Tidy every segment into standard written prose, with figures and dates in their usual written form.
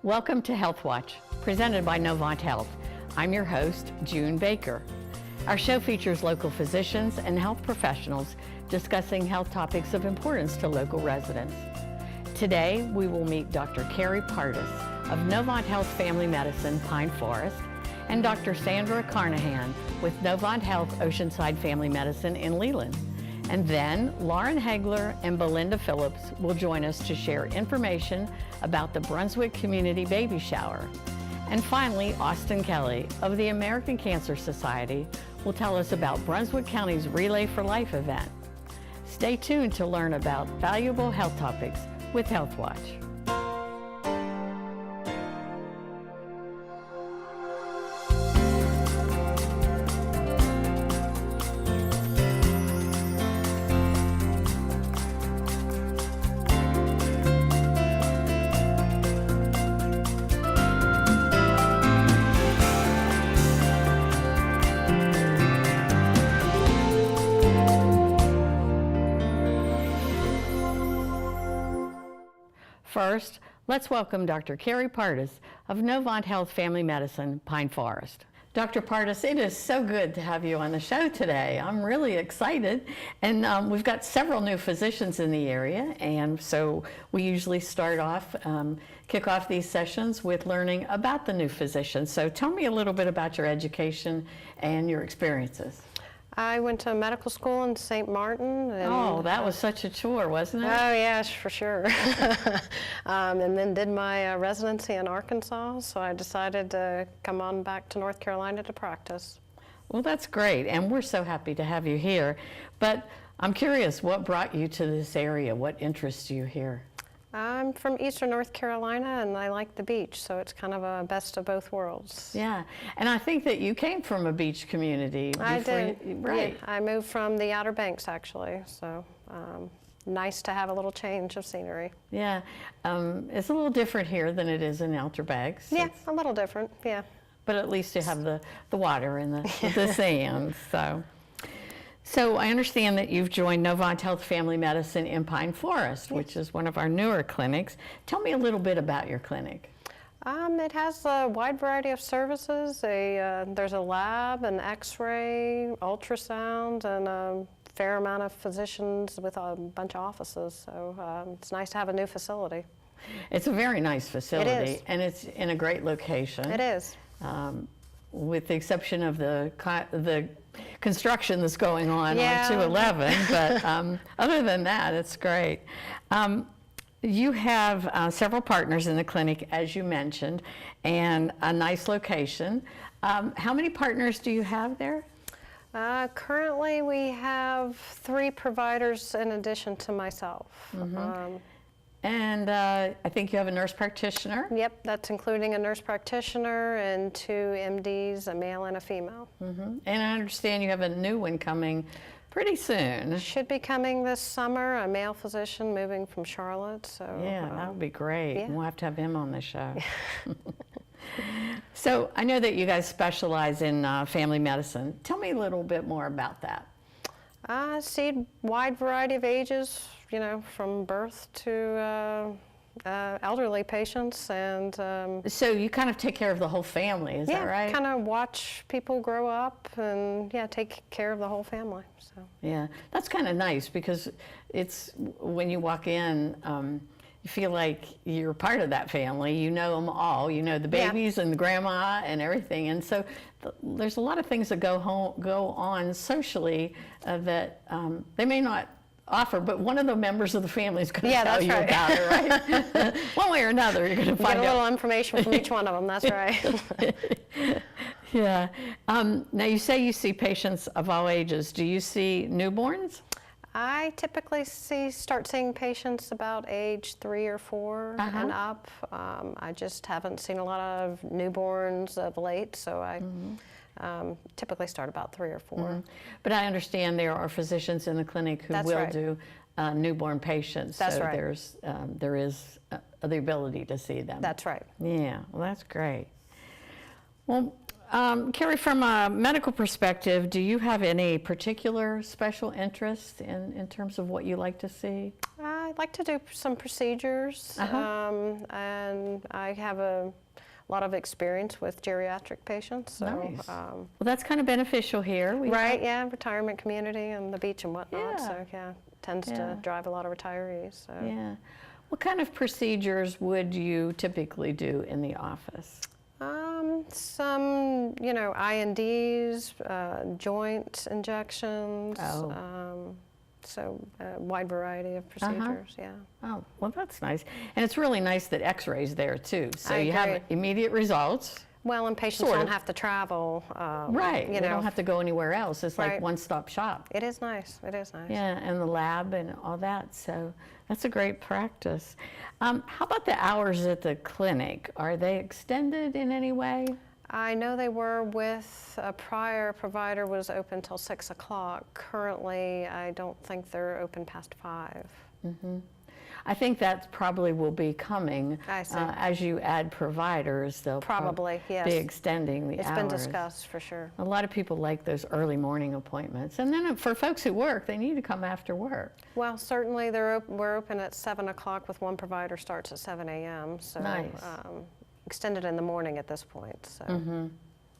Welcome to HealthWatch, presented by Novant Health. I'm your host, June Baker. Our show features local physicians and health professionals discussing health topics of importance to local residents. Today, we will meet Dr. Carrie Pardis of Novant Health Family Medicine, Pine Forest, and Dr. Sandra Carnahan with Novant Health Oceanside Family Medicine in Leland. And then Lauren Hegler and Belinda Phillips will join us to share information about the Brunswick Community Baby Shower. And finally, Austin Kelly of the American Cancer Society will tell us about Brunswick County's Relay for Life event. Stay tuned to learn about valuable health topics with HealthWatch. First, let's welcome Dr. Carrie Pardis of Novant Health Family Medicine, Pine Forest. Dr. Pardis, it is so good to have you on the show today. I'm really excited, and we've got several new physicians in the area, and so we usually start off, kick off these sessions with learning about the new physicians. So tell me a little bit about your education and your experiences. I went to medical school in St. Martin. And, that was such a chore, wasn't it? Oh, yes, for sure. And then did my residency in Arkansas, so I decided to come on back to North Carolina to practice. Well, that's great, and we're so happy to have you here. But I'm curious, what brought you to this area? What interests you here? I'm from eastern North Carolina, and I like the beach, so it's kind of a best of both worlds. Yeah, and I think that you came from a beach community. I did. Right. Yeah, I moved from the Outer Banks, actually, so nice to have a little change of scenery. Yeah, it's a little different here than it is in Outer Banks. Yeah, a little different, yeah. But at least you have the water and the sand, so. So I understand that you've joined Novant Health Family Medicine in Pine Forest, yes, which is one of our newer clinics. Tell me a little bit about your clinic. It has a wide variety of services. There's a lab, an x-ray, ultrasound, and a fair amount of physicians with a bunch of offices. So it's nice to have a new facility. It's a very nice facility. It is. And it's in a great location. It is. With the exception of the construction that's going on Yeah. 211, but other than that, it's great. You have several partners in the clinic, as you mentioned, and a nice location. How many partners do you have there? Currently, we have 3 providers in addition to myself. Mm-hmm. And I think you have a nurse practitioner. Yep, that's including a nurse practitioner and 2 MDs, a male and a female. Mm-hmm. And I understand you have a new one coming pretty soon. Should be coming this summer, a male physician moving from Charlotte. So yeah, that would be great. Yeah. We'll have to have him on the show. So I know that you guys specialize in family medicine. Tell me a little bit more about that. I see a wide variety of ages, you know, from birth to elderly patients, and so you kind of take care of the whole family, is that right? Yeah, kind of watch people grow up, and yeah, take care of the whole family. So yeah, that's kind of nice because it's when you walk in, you feel like you're part of that family. You know them all. You know the babies and the grandma and everything, and so there's a lot of things that go on socially that they may not offer, but one of the members of the family is going to tell you about it, right? One way or another, you're going to find out. Get a little information from each one of them, that's right. Yeah. Now, you say you see patients of all ages. Do you see newborns? I typically start seeing patients about age 3 or 4 and up. I just haven't seen a lot of newborns of late, so I typically start about 3 or 4. Mm-hmm. But I understand there are physicians in the clinic who will do newborn patients. That's so right. There is the ability to see them. That's right. Yeah, well, that's great. Well, Carrie, from a medical perspective, do you have any particular special interest in terms of what you like to see? like to do some procedures, and I have a lot of experience with geriatric patients. So, nice. Well, that's kind of beneficial here. Right, yeah, retirement community and the beach and whatnot. Yeah. So, yeah, tends to drive a lot of retirees. So. Yeah. What kind of procedures would you typically do in the office? Some, INDs, joint injections. So a wide variety of procedures, yeah. Oh, well, that's nice. And it's really nice that x-rays there, too. So I you agree. have immediate results. Well, and patients don't have to travel. Right. You don't have to go anywhere else. It's like Right. one-stop shop. It is nice. It is nice. Yeah, and the lab and all that. So that's a great practice. How about the hours at the clinic? Are they extended in any way? I know they were with a prior provider was open till 6 o'clock. Currently, I don't think they're open past 5. I think that probably will be coming. I see. As you add providers, they'll Probably, yes. be extending the It's hours. been discussed for sure. A lot of people like those early morning appointments. And then for folks who work, they need to come after work. Well, certainly we're open at 7 o'clock with one provider starts at 7 a.m. So Nice. Extended in the morning at this point. So.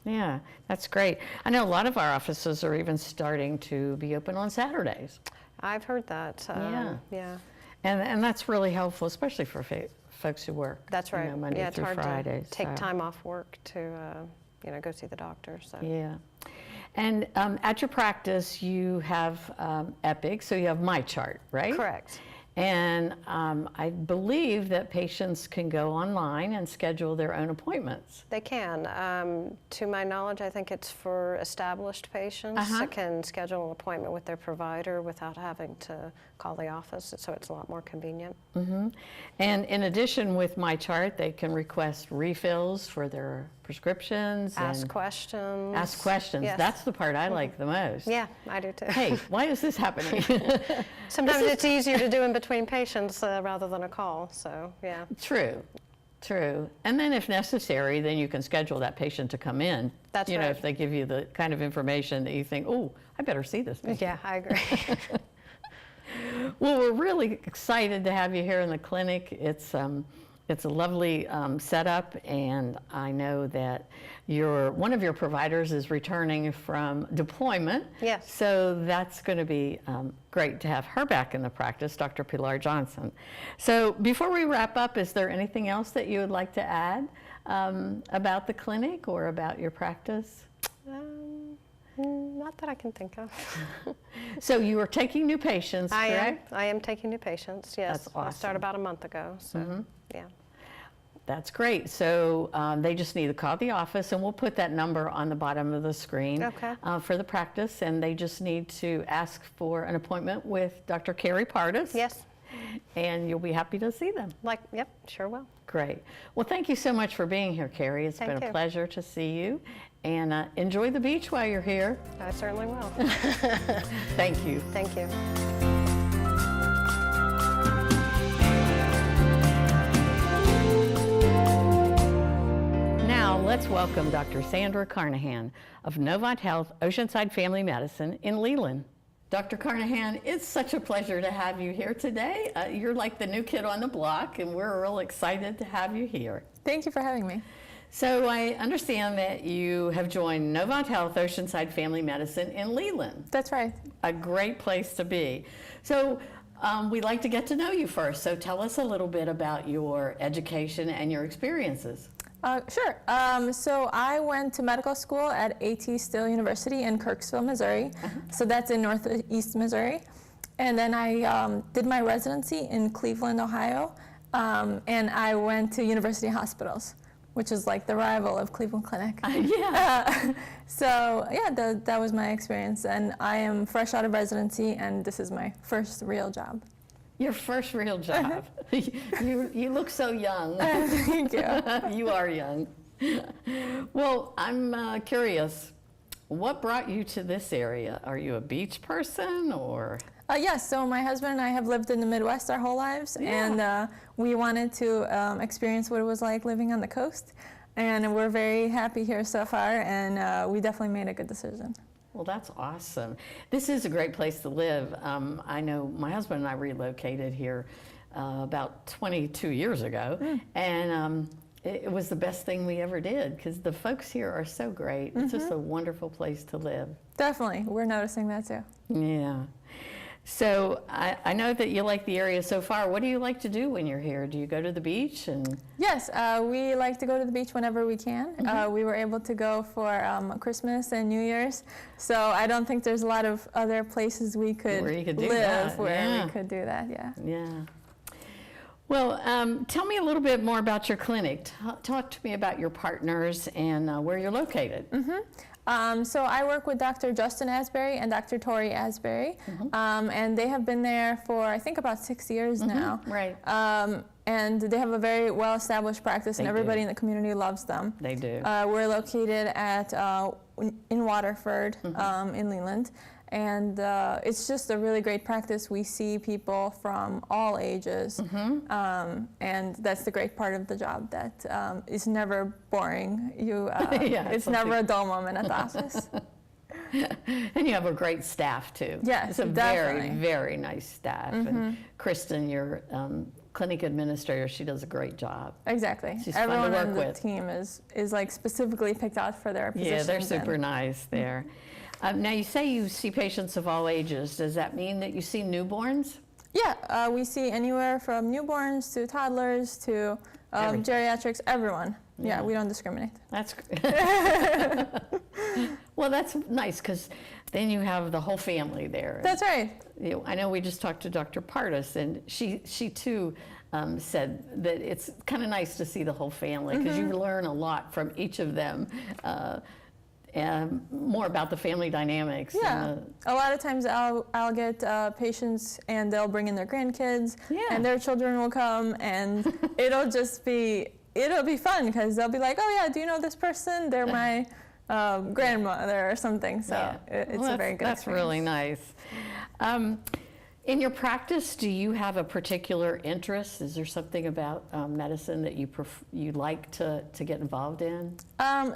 Yeah, that's great. I know a lot of our offices are even starting to be open on Saturdays. I've heard that. Yeah. And that's really helpful, especially for folks who work. That's right. Monday yeah, it's through hard Friday. to take time off work to, go see the doctor. So. Yeah. And at your practice, you have Epic, so you have MyChart, right? Correct. And I believe that patients can go online and schedule their own appointments. They can. To my knowledge, I think it's for established patients that can schedule an appointment with their provider without having to call the office, so it's a lot more convenient. And in addition, with MyChart, they can request refills for their prescriptions. Ask questions. Ask questions. Yes. That's the part I like the most. Yeah, I do too. Hey, why is this happening? Sometimes it's easier to do in between patients rather than a call, so yeah. True. And then if necessary, then you can schedule that patient to come in. That's right. If they give you the kind of information that you think, oh, I better see this patient. Yeah, I agree. Well, we're really excited to have you here in the clinic. It's a lovely setup, and I know that one of your providers is returning from deployment. Yes. So that's going to be great to have her back in the practice, Dr. Pilar Johnson. So before we wrap up, is there anything else that you would like to add about the clinic or about your practice? Not that I can think of. So you are taking new patients, correct? I am taking new patients, yes. That's awesome. I started about a month ago, so yeah. That's great. So they just need to call the office, and we'll put that number on the bottom of the screen for the practice, and they just need to ask for an appointment with Dr. Carrie Pardis. Yes. And you'll be happy to see them. Yep, sure will. Great. Well, thank you so much for being here, Carrie. It's been a pleasure to see you. And enjoy the beach while you're here. I certainly will. Thank you. Thank you. Now, let's welcome Dr. Sandra Carnahan of Novant Health Oceanside Family Medicine in Leland. Dr. Carnahan, it's such a pleasure to have you here today. You're like the new kid on the block, and we're real excited to have you here. Thank you for having me. So I understand that you have joined Novant Health Oceanside Family Medicine in Leland. That's right. A great place to be. So we'd like to get to know you first. So tell us a little bit about your education and your experiences. Sure. So I went to medical school at A.T. Still University in Kirksville, Missouri. So that's in northeast Missouri. And then I did my residency in Cleveland, Ohio. And I went to University Hospitals, which is like the rival of Cleveland Clinic. So yeah, that was my experience. And I am fresh out of residency, and this is my first real job. Your first real job. You look so young. Thank you. You are young. Well, I'm curious, what brought you to this area? Are you a beach person or? Yes, so my husband and I have lived in the Midwest our whole lives, and we wanted to experience what it was like living on the coast, and we're very happy here so far, and we definitely made a good decision. Well, that's awesome. This is a great place to live. I know my husband and I relocated here about 22 years ago, and it was the best thing we ever did because the folks here are so great. It's just a wonderful place to live. Definitely. We're noticing that too. Yeah. So I know that you like the area so far. What do you like to do when you're here? Do you go to the beach? And Yes, we like to go to the beach whenever we can. We were able to go for Christmas and New Year's, so I don't think there's a lot of other places we could, Where you could do live that, where yeah. we could do that, yeah. Yeah. Well, tell me a little bit more about your clinic. Talk to me about your partners and where you're located. So I work with Dr. Justin Asbury and Dr. Tori Asbury, and they have been there for I think about 6 years now. Right. And they have a very well-established practice, and They everybody do. in the community loves them. They do. We're located at in Waterford, in Leland, and it's just a really great practice. We see people from all ages, and that's the great part of the job. That is never boring. Yeah, it's never a dull moment at the office. And you have a great staff too. Yes, it's a definitely. very, very nice staff. And Kristen, your clinic administrator, she does a great job. Exactly. She's fun to Everyone work on the with. team is like specifically picked out for their positions. Yeah, they're and- super nice there. Now you say you see patients of all ages. Does that mean that you see newborns? Yeah, we see anywhere from newborns to toddlers to geriatrics, everyone. Yeah, we don't discriminate. That's well, that's nice because then you have the whole family there. That's right. I know we just talked to Dr. Pardis, and she too said that it's kind of nice to see the whole family because you learn a lot from each of them. And more about the family dynamics. Yeah, a lot of times I'll get patients and they'll bring in their grandkids, and their children will come, and it'll be fun because they'll be like, oh yeah, do you know this person? They're my grandmother or something. So it's a very good That's experience. really nice. In your practice, do you have a particular interest? Is there something about medicine that you like to get involved in?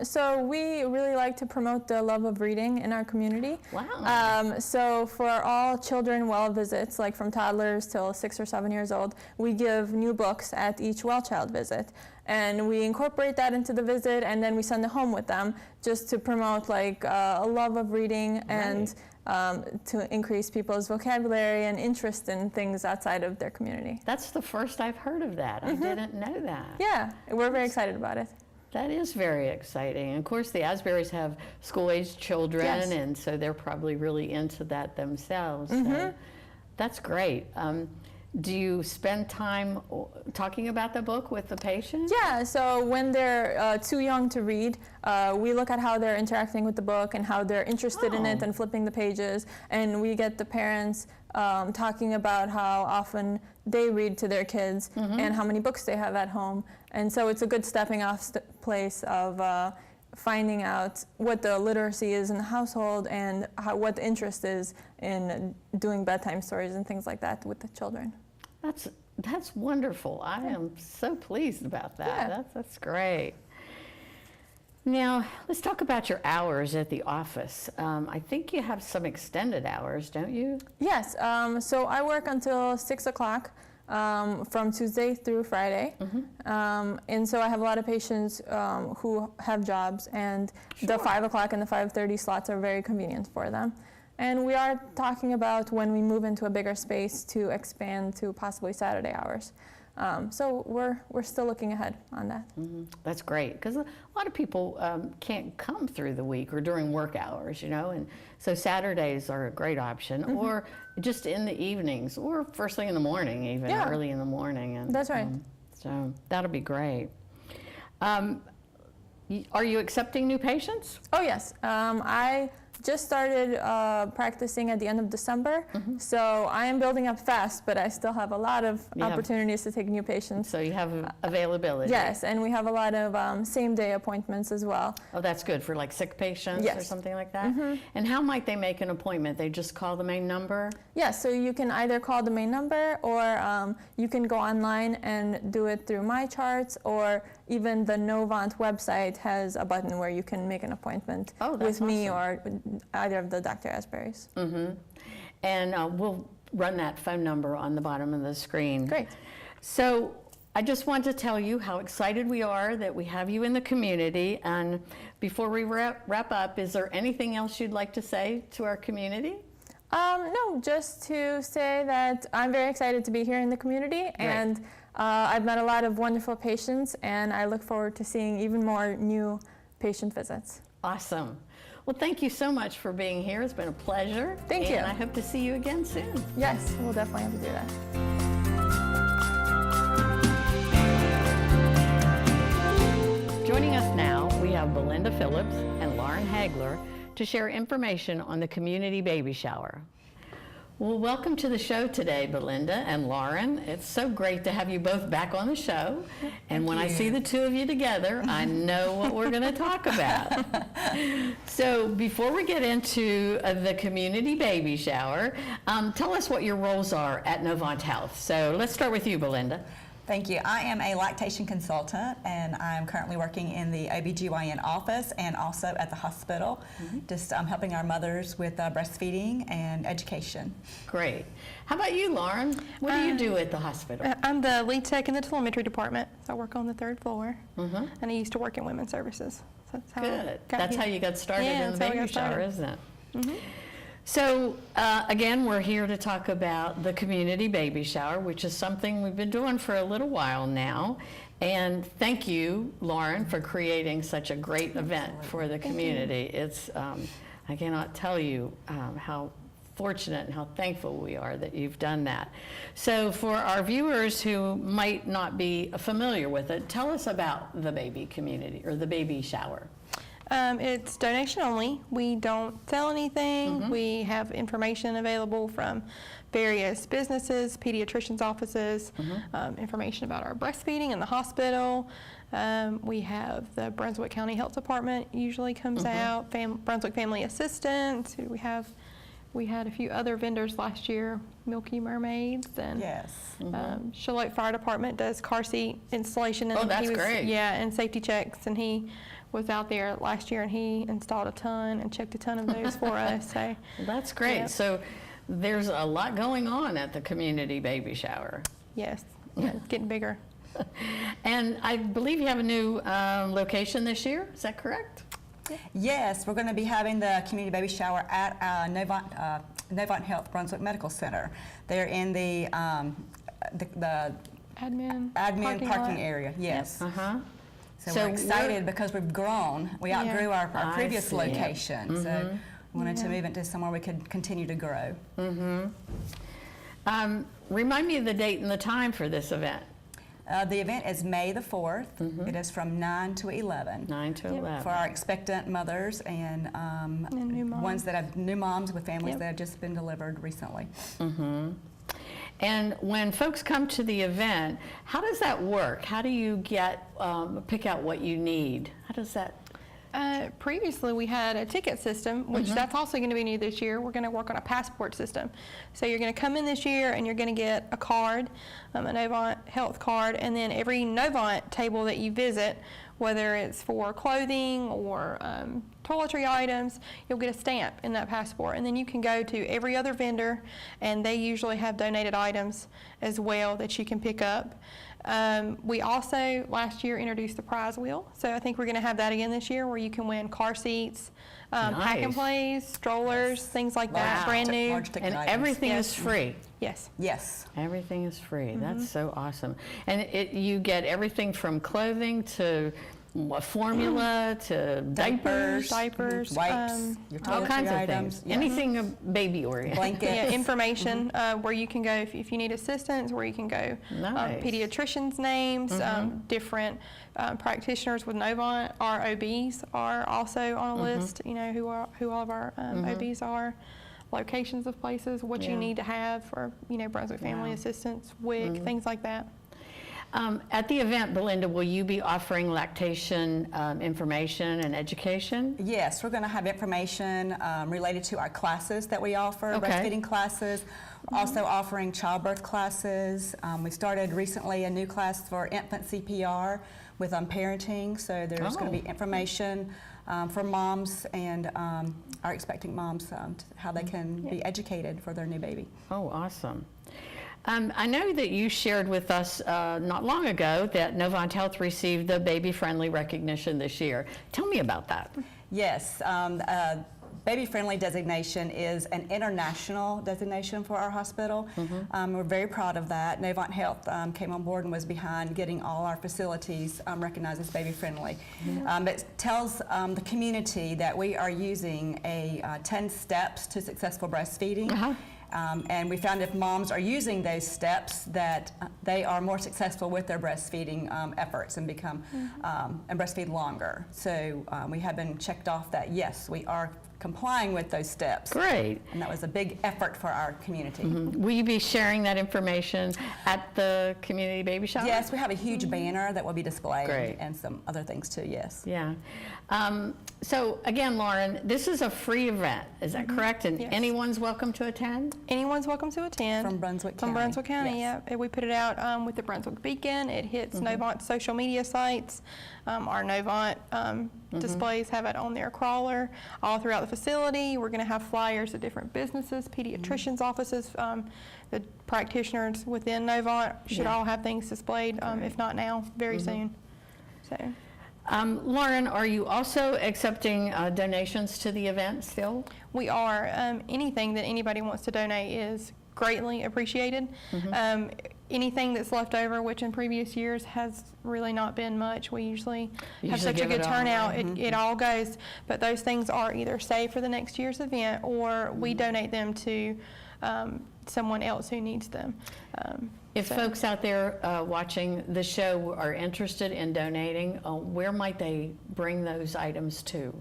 So we really like to promote the love of reading in our community. Wow. So for all children well visits, like from toddlers till 6 or 7 years old, we give new books at each well child visit. And we incorporate that into the visit, and then we send it home with them just to promote like a love of reading and to increase people's vocabulary and interest in things outside of their community. That's the first I've heard of that. I didn't know that. Yeah, we're very excited about it. That is very exciting. And of course, the Asburys have school-aged children, Yes. and so they're probably really into that themselves. So that's great. Do you spend time talking about the book with the patient? Yeah, so when they're too young to read, we look at how they're interacting with the book and how they're interested in it and flipping the pages. And we get the parents talking about how often they read to their kids and how many books they have at home. And so it's a good stepping off place of finding out what the literacy is in the household and what the interest is in doing bedtime stories and things like that with the children. That's wonderful. I am so pleased about that. Yeah. That's great. Now, let's talk about your hours at the office. I think you have some extended hours, don't you? Yes, so I work until 6 o'clock from Tuesday through Friday. And so I have a lot of patients who have jobs, and the 5 o'clock and the 5:30 slots are very convenient for them. And we are talking about when we move into a bigger space to expand to possibly Saturday hours. So we're still looking ahead on that. That's great, because a lot of people can't come through the week or during work hours, you know, and so Saturdays are a great option, or just in the evenings, or first thing in the morning, even early in the morning. And, That's right. So that'll be great. Are you accepting new patients? Oh yes, I just started practicing at the end of December, so I am building up fast, but I still have a lot of opportunities to take new patients. So you have availability? Yes, and we have a lot of same-day appointments as well. Oh, that's good for like sick patients or something like that? And how might they make an appointment? They just call the main number? Yes, so you can either call the main number, or you can go online and do it through My Charts, or even the Novant website has a button where you can make an appointment with me or either of the Dr. Asbury's. And we'll run that phone number on the bottom of the screen. Great. So I just want to tell you how excited we are that we have you in the community. And before we wrap up, is there anything else you'd like to say to our community? No, just to say that I'm very excited to be here in the community, and I've met a lot of wonderful patients, and I look forward to seeing even more new patient visits. Awesome. Well, thank you so much for being here. It's been a pleasure. Thank you. And I hope to see you again soon. Yes, we'll definitely have to do that. Joining us now, we have Belinda Phillips and Lauren Hagler to share information on the community baby shower. Well, welcome to the show today, Belinda and Lauren. It's so great to have you both back on the show. And when I see the two of you together, I know what we're going to talk about. So before we get into the community baby shower, tell us what your roles are at Novant Health. So let's start with you, Belinda. Thank you. I am a lactation consultant, and I'm currently working in the OBGYN office and also at the hospital, just helping our mothers with breastfeeding and education. Great. How about you, Lauren? What do you do at the hospital? I'm the lead tech in the telemetry department, so I work on the 3rd floor, and I used to work in women's services. So that's how Good. That's how you got started in the baby shower, isn't it? So again, we're here to talk about the community baby shower, which is something we've been doing for a little while now. And thank you, Lauren, for creating such a great event for the community. It's, I cannot tell you how fortunate and how thankful we are that you've done that. So for our viewers who might not be familiar with it, tell us about the baby community or the baby shower. It's donation only. We don't sell anything. We have information available from various businesses, pediatricians' offices, information about our breastfeeding in the hospital. We have the Brunswick County Health Department usually comes out, Brunswick Family Assistance. We had a few other vendors last year, Milky Mermaids, and Charlotte Fire Department does car seat installation. And that's great. Yeah, and safety checks, and he was out there last year and he installed a ton and checked a ton of those for us. So that's great. Yeah. So there's a lot going on at the community baby shower. Yes, yeah, it's getting bigger. And I believe you have a new location this year. Is that correct? Yes, we're going to be having the community baby shower at Novant Health Brunswick Medical Center. They're in the Admin parking area. Yes. So we're excited because we've grown. We outgrew our previous location, so we wanted to move into somewhere we could continue to grow. Remind me of the date and the time for this event. The event is May the 4th. It is from 9 to 11. 9 to 11. For our expectant mothers and new moms. ones that have new moms with families that have just been delivered recently. And when folks come to the event, how does that work? How do you get pick out what you need? How does that? Previously, we had a ticket system, which that's also going to be new this year. We're going to work on a passport system. So you're going to come in this year and you're going to get a card, a Novant Health card, and then every Novant table that you visit, whether it's for clothing or toiletry items, you'll get a stamp in that passport. And then you can go to every other vendor, and they usually have donated items as well that you can pick up. We also, last year, introduced the prize wheel. So I think we're going to have that again this year, where you can win car seats, pack and plays, strollers, things like that, brand new. And everything is free. Yes. Yes. Everything is free. That's so awesome. And you get everything from clothing to formula to diapers, wipes, your all kinds of items, things. Anything baby oriented. blankets. Yeah, information where you can go if you need assistance, where you can go. Nice. Pediatricians' names, different practitioners with Novant. Our OBs are also on a list. You know who all of our OBs are. Locations of places, what you need to have for Brunswick Family Assistance, WIC, things like that. At the event, Belinda, will you be offering lactation information and education? Yes, we're going to have information related to our classes that we offer, Okay. breastfeeding classes, also offering childbirth classes. We started recently a new class for infant CPR with parenting, so there's going to be information for moms and our expecting moms how they can be educated for their new baby. Oh, awesome. I know that you shared with us not long ago that Novant Health received the baby-friendly recognition this year. Tell me about that. Yes, baby-friendly designation is an international designation for our hospital. We're very proud of that. Novant Health came on board and was behind getting all our facilities recognized as baby-friendly. It tells the community that we are using 10 steps to successful breastfeeding. And we found if moms are using those steps that they are more successful with their breastfeeding efforts and become and breastfeed longer. So we have been checked off that yes, we are complying with those steps. Great. And that was a big effort for our community. Will you be sharing that information at the community baby shower? Yes, we have a huge banner that will be displayed. Great. And some other things too, yes. Yeah. So again, Lauren, this is a free event, is that correct? And Yes. anyone's welcome to attend? Anyone's welcome to attend. From Brunswick From County. Brunswick County, Yes. yeah. We put it out with the Brunswick Beacon. It hits Novant's social media sites. Our Novant displays have it on their crawler all throughout the facility. We're going to have flyers at different businesses, pediatricians' offices, the practitioners within Novant should all have things displayed, if not now, very soon. So. Lauren, are you also accepting donations to the event still? We are. Anything that anybody wants to donate is greatly appreciated. Anything that's left over, which in previous years has really not been much, we usually have such a give it good all turnout, away. it all goes. But those things are either saved for the next year's event or we donate them to someone else who needs them. If folks out there watching the show are interested in donating, where might they bring those items to? You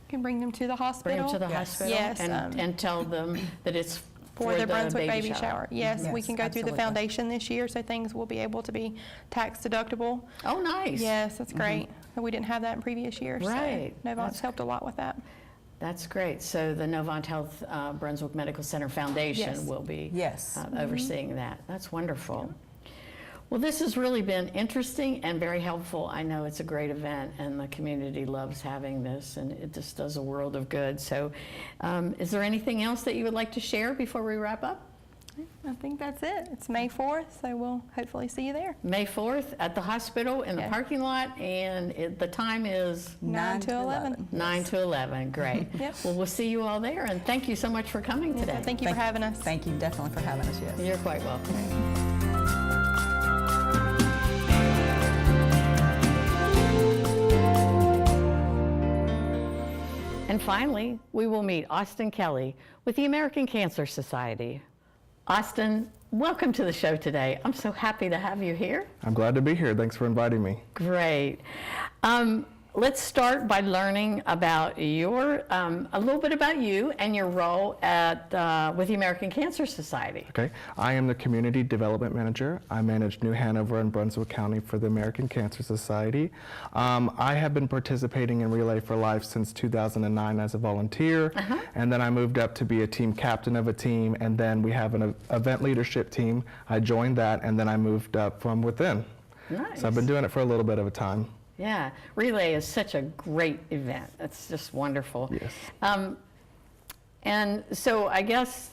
can bring them to the hospital. Bring them to the hospital? Yes. And tell them that it's For the Brunswick baby shower. Yes, we Yes, can go through the absolutely. foundation this year, so things will be able to be tax deductible. Oh, nice. Yes, that's great. We didn't have that in previous years. Right. So Novant's helped a lot with that. That's great. So the Novant Health Brunswick Medical Center Foundation Yes. will be Yes. overseeing that. That's wonderful. Well, this has really been interesting and very helpful. I know it's a great event and the community loves having this and it just does a world of good. So is there anything else that you would like to share before we wrap up? I think that's it. It's May 4th, so we'll hopefully see you there. May 4th at the hospital in the Yeah. parking lot, and the time is 9 to 11. 9 to 11. Great. Yep. Well, we'll see you all there, and thank you so much for coming Yes, today. so thank you for having us. Thank you definitely for having us, yes. You're quite welcome. And finally, we will meet Austin Kelly with the American Cancer Society. Austin, welcome to the show today. I'm so happy to have you here. I'm glad to be here. Thanks for inviting me. Great. Let's start by learning about your, a little bit about you and your role at, with the American Cancer Society. Okay. I am the Community Development Manager. I manage New Hanover and Brunswick County for the American Cancer Society. I have been participating in Relay for Life since 2009 as a volunteer, and then I moved up to be a team captain of a team, and then we have an event leadership team. I joined that, and then I moved up from within. Nice. So I've been doing it for a little bit of a time. Yeah, Relay is such a great event. It's just wonderful. Yes. And so I guess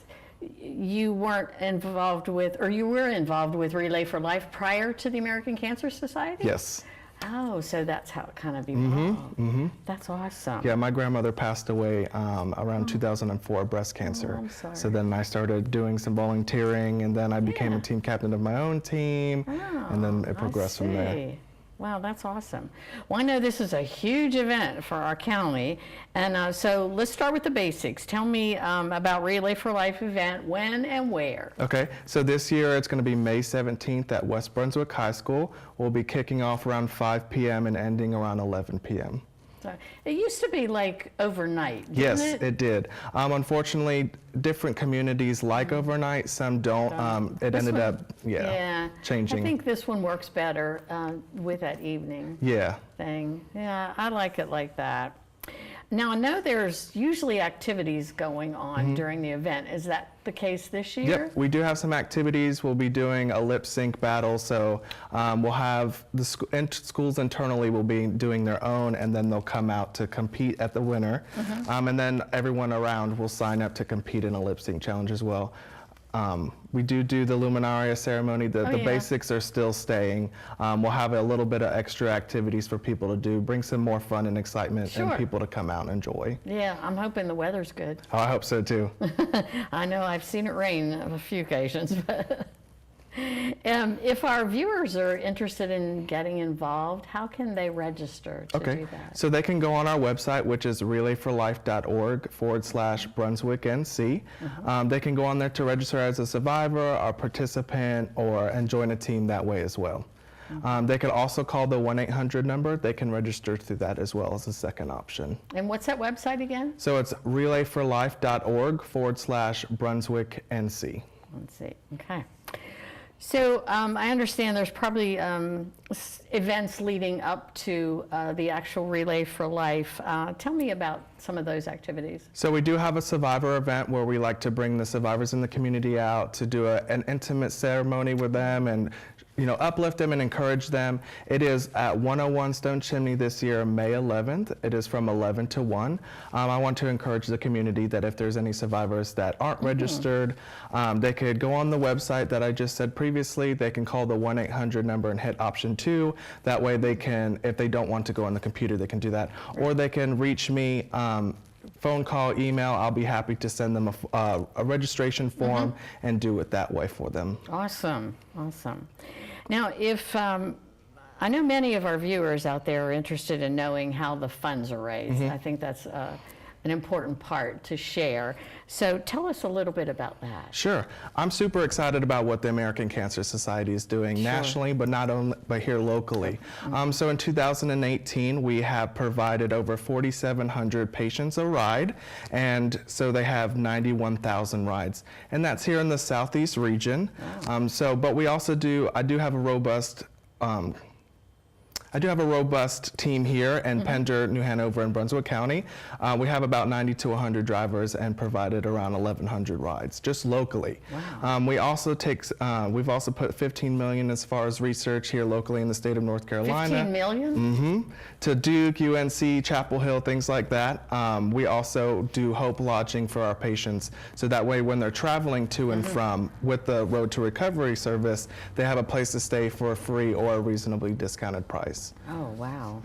you weren't involved with, or you were involved with Relay for Life prior to the American Cancer Society? Yes. Oh, so that's how it kind of evolved. That's awesome. Yeah, my grandmother passed away around 2004, breast cancer. I'm sorry. So then I started doing some volunteering, and then I became Yeah. a team captain of my own team, and then it progressed from there. see. Wow, that's awesome. Well, I know this is a huge event for our county, and so let's start with the basics. Tell me about Relay for Life event, when and where. Okay, so this year it's going to be May 17th at West Brunswick High School. We'll be kicking off around 5 p.m. and ending around 11 p.m. So it used to be like overnight, didn't Yes, it? it did. Unfortunately, different communities like overnight, some don't. It This ended one- up, changing. I think this one works better with that evening Yeah. thing. Yeah, I like it like that. Now, I know there's usually activities going on during the event. Is that the case this year? Yep, we do have some activities. We'll be doing a lip sync battle, so we'll have the schools internally will be doing their own, and then they'll come out to compete at the winner. And then everyone around will sign up to compete in a lip sync challenge as well. We do the Luminaria ceremony. The yeah. basics are still staying. We'll have a little bit of extra activities for people to do, bring some more fun and excitement Sure. and people to come out and enjoy. Yeah, I'm hoping the weather's good. Oh, I hope so too. I know I've seen it rain on a few occasions. But if our viewers are interested in getting involved, how can they register to do that? So they can go on our website, which is relayforlife.org/BrunswickNC. They can go on there to register as a survivor, a participant, and join a team that way as well. They could also call the 1-800 number. They can register through that as well as a second option. And what's that website again? So it's relayforlife.org/BrunswickNC. Let's see. Okay. So I understand there's probably events leading up to the actual Relay for Life. Tell me about some of those activities. So we do have a survivor event where we like to bring the survivors in the community out to do an intimate ceremony with them and uplift them and encourage them. It is at 101 Stone Chimney this year, May 11th. It is from 11 to 1. I want to encourage the community that if there's any survivors that aren't registered, they could go on the website that I just said previously. They can call the 1-800 number and hit option 2. That way they can, if they don't want to go on the computer, they can do that. Or they can reach me, phone call, email. I'll be happy to send them a registration form and do it that way for them. Awesome. Awesome. Now, if I know many of our viewers out there are interested in knowing how the funds are raised. I think that's an important part to share. So tell us a little bit about that. Sure. I'm super excited about what the American Cancer Society is doing nationally, but not only, but here locally. So in 2018, we have provided over 4,700 patients a ride, and so they have 91,000 rides. And that's here in the Southeast region. But we also I do have a robust team here in Pender, New Hanover, and Brunswick County. We have about 90 to 100 drivers and provided around 1,100 rides just locally. Wow. We've also put $15 million as far as research here locally in the state of North Carolina. 15 million? To Duke, UNC, Chapel Hill, things like that. We also do Hope Lodging for our patients, so that way when they're traveling to and from with the Road to Recovery service, they have a place to stay for a free or a reasonably discounted price. Oh, wow.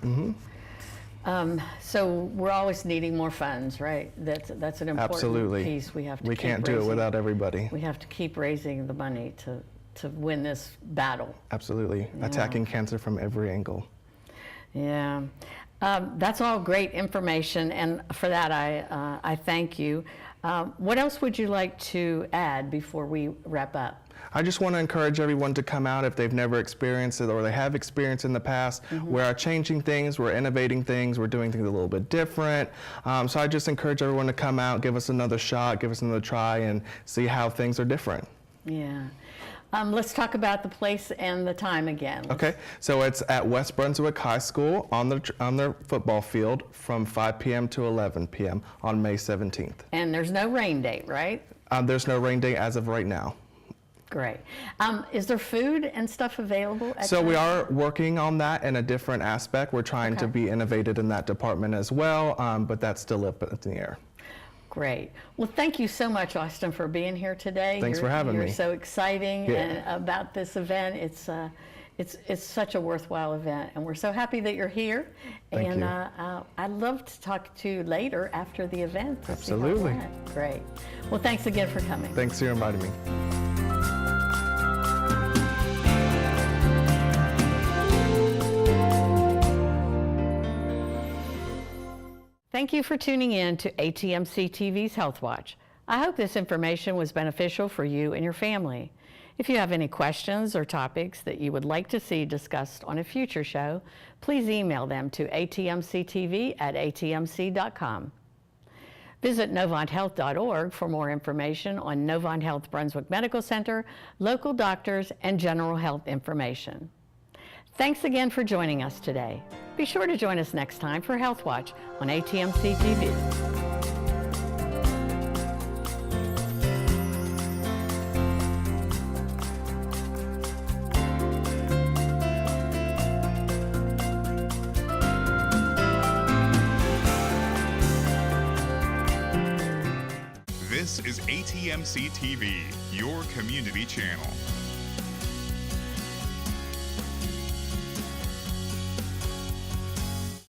So we're always needing more funds, right? That's an important Absolutely. piece. We have to We keep can't do it raising. without everybody. We have to keep raising the money to win this battle. Absolutely. Attacking cancer from every angle. Yeah. That's all great information, and for that I thank you. What else would you like to add before we wrap up? I just want to encourage everyone to come out if they've never experienced it or they have experienced in the past. We're changing things, we're innovating things, we're doing things a little bit different. So I just encourage everyone to come out, give us another shot, give us another try, and see how things are different. Yeah. Let's talk about the place and the time again. Okay, so it's at West Brunswick High School on their football field from 5 p.m. to 11 p.m. on May 17th. And there's no rain date, right? There's no rain date as of right now. Great. Is there food and stuff available? So we are working on that in a different aspect. We're trying to be innovative in that department as well, but that's still up in the air. Great. Well, thank you so much, Austin, for being here today. Thanks for having me. You're so exciting Yeah. about this event. It's such a worthwhile event, and we're so happy that you're here. Thank and you. I'd love to talk to you later after the event. To Absolutely. See how it went. Great. Well, thanks again for coming. Thanks for inviting me. Thank you for tuning in to ATMC TV's Health Watch. I hope this information was beneficial for you and your family. If you have any questions or topics that you would like to see discussed on a future show, please email them to atmctv@atmc.com. Visit NovantHealth.org for more information on Novant Health Brunswick Medical Center, local doctors, and general health information. Thanks again for joining us today. Be sure to join us next time for Health Watch on ATMC TV. This is ATMC TV, your community channel.